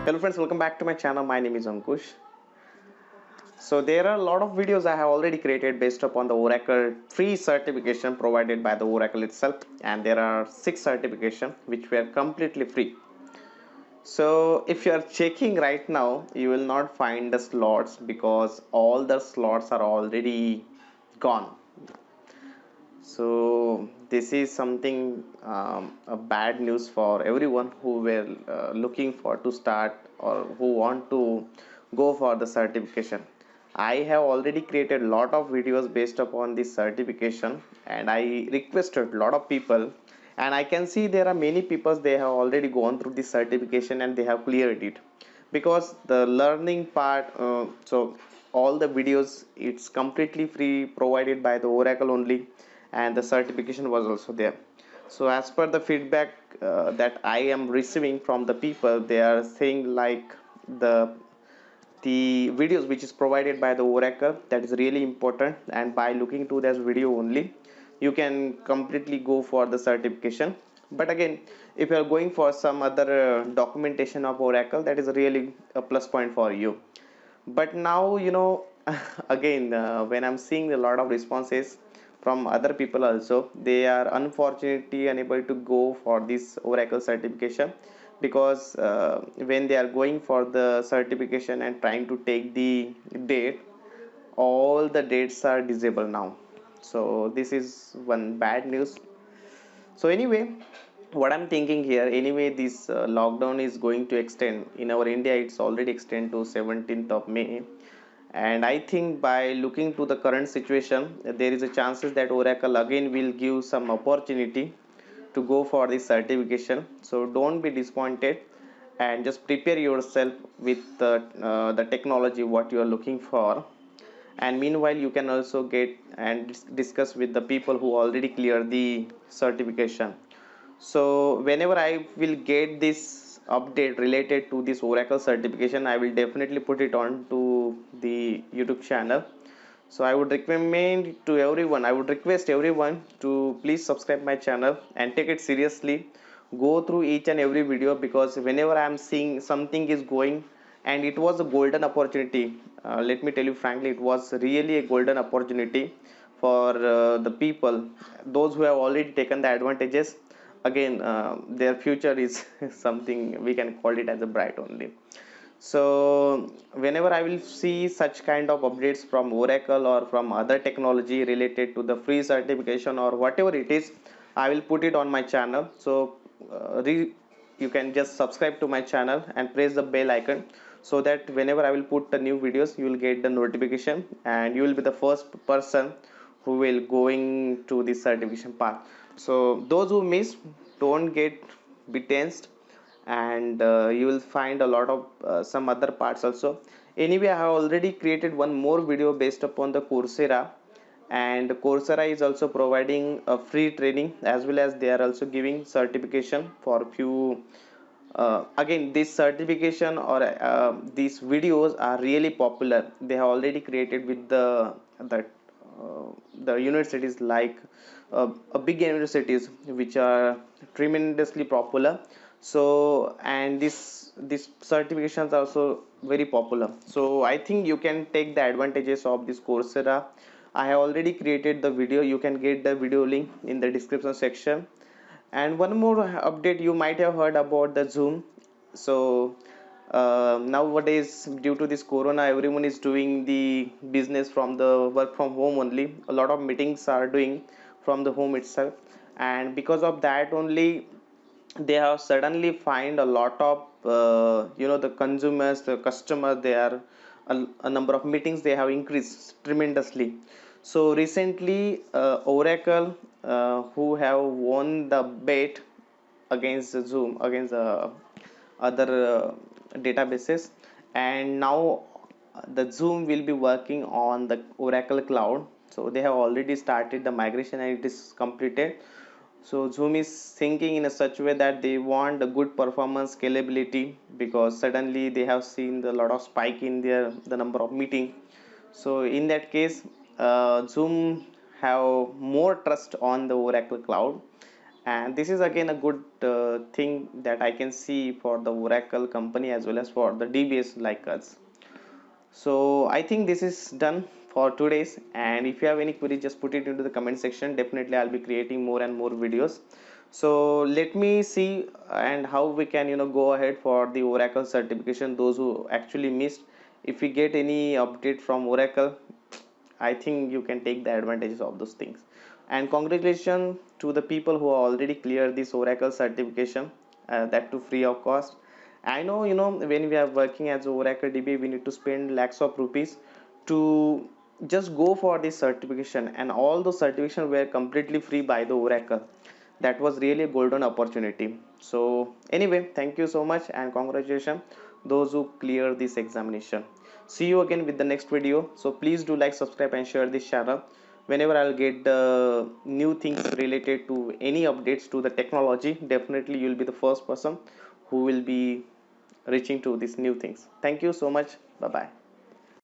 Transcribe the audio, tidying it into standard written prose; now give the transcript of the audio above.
Hello friends, welcome back to my channel. My name is Ankush. So there are a lot of videos I have already created based upon the Oracle free certification provided by the Oracle itself, and there are 6 certifications which were completely free. So if you are checking right now, you will not find the slots because all the slots are already gone. So this is something a bad news for everyone who were looking for to start or who want to go for the certification. I have already created a lot of videos based upon this certification, and I requested a lot of people, and I can see there are many people they have already gone through this certification and they have cleared it because the learning part. So all the videos it's completely free provided by the Oracle only, and the certification was also there. So as per the feedback that I am receiving from the people, they are saying like the videos which is provided by the Oracle, that is really important, and by looking to this video only you can completely go for the certification. But again, if you are going for some other documentation of Oracle, that is really a plus point for you. But now again, when I'm seeing a lot of responses from other people also, they are unfortunately unable to go for this Oracle certification because when they are going for the certification and trying to take the date, all the dates are disabled now. So this is one bad news. So anyway, what I'm thinking here, anyway, this lockdown is going to extend in our India. It's already extend to 17th of May, and I think by looking to the current situation, there is a chances that Oracle again will give some opportunity to go for this certification. So don't be disappointed, and just prepare yourself with the technology what you are looking for. And meanwhile you can also get and discuss with the people who already clear the certification. So whenever I will get this update related to this Oracle certification, I will definitely put it on to the YouTube channel. So I would recommend to everyone, I would request everyone to please subscribe my channel and take it seriously. Go through each and every video, because whenever I am seeing something is going, and it was a golden opportunity. Let me tell you frankly, it was really a golden opportunity for the people, those who have already taken the advantages. Again, their future is something we can call it as a bright only. So whenever I will see such kind of updates from Oracle or from other technology related to the free certification or whatever it is, I will put it on my channel. So you can just subscribe to my channel and press the bell icon, so that whenever I will put the new videos, you will get the notification and you will be the first person who will going to this certification path. So those who miss, don't get be tensed, and you will find a lot of some other parts also. Anyway, I have already created one more video based upon the Coursera, and Coursera is also providing a free training, as well as they are also giving certification for few. Again, this certification or these videos are really popular. They have already created with the universities like a big universities which are tremendously popular. So and this certifications are also very popular. So I think you can take the advantages of this Coursera. I have already created the video. You can get the video link in the description section. And one more update, you might have heard about the Zoom. So nowadays, due to this corona, everyone is doing the business from the work from home only. A lot of meetings are doing from the home itself, and because of that only, they have suddenly find a lot of the consumers, the customer, they are a number of meetings they have increased tremendously. So recently, Oracle, who have won the bet against Zoom, against other databases, and now the Zoom will be working on the Oracle cloud. So they have already started the migration and it is completed. So Zoom is thinking in a such way that they want a good performance scalability, because suddenly they have seen the lot of spike in the number of meeting. So in that case, Zoom have more trust on the Oracle cloud, And this is again a good thing that I can see for the Oracle company as well as for the DBS like us. So I think this is done for today's, and if you have any query, just put it into the comment section. Definitely I'll be creating more and more videos. So let me see and how we can go ahead for the Oracle certification, those who actually missed. If we get any update from Oracle, I think you can take the advantages of those things. And congratulations to the people who already cleared this Oracle certification, that too free of cost. I know, when we are working as Oracle DB, we need to spend lakhs of rupees to just go for this certification, and all those certifications were completely free by the Oracle. That was really a golden opportunity. So anyway, thank you so much and congratulations those who clear this examination. See you again with the next video. So please do like, subscribe and share this channel. Whenever I'll get the new things related to any updates to the technology, definitely you'll be the first person who will be reaching to these new things. Thank you so much. Bye bye.